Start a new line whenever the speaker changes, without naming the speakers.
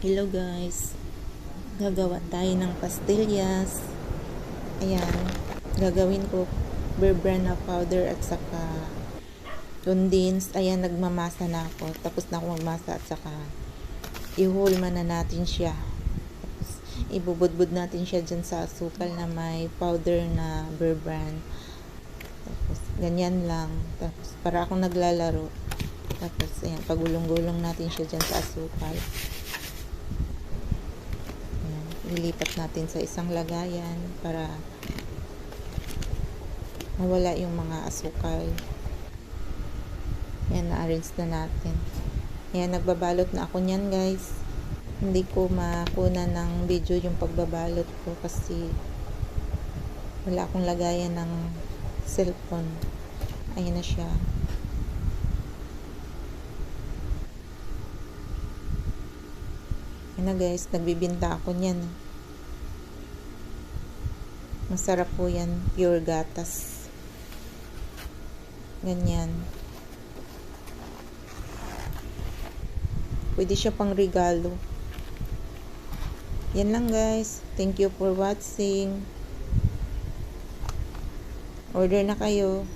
Hello guys, gagawa tayo ng pastillas. Ayan, gagawin ko bear brand na powder at saka condensed. Ayan, nagmamasa na ako. Tapos na ako magmasa at saka i-hulma na natin siya. Tapos ibubudbud natin siya dyan sa asukal na may powder na bear brand. Tapos ganyan lang. Tapos para akong naglalaro. Tapos ayan, pagulong-gulong natin siya dyan sa asukal. Ilipat natin sa isang lagayan para mawala yung mga asukal. Ayan, na-arrange na natin. Ayan, nagbabalot na ako niyan guys. Hindi ko makuna ng video yung pagbabalot ko kasi wala akong lagayan ng cellphone. Ayan na siya. Ayan na guys, nagbibinta ako niyan. Masarap po yan, pure gatas. Ganyan. Pwede siya pang regalo. Yan lang guys. Thank you for watching. Order na kayo.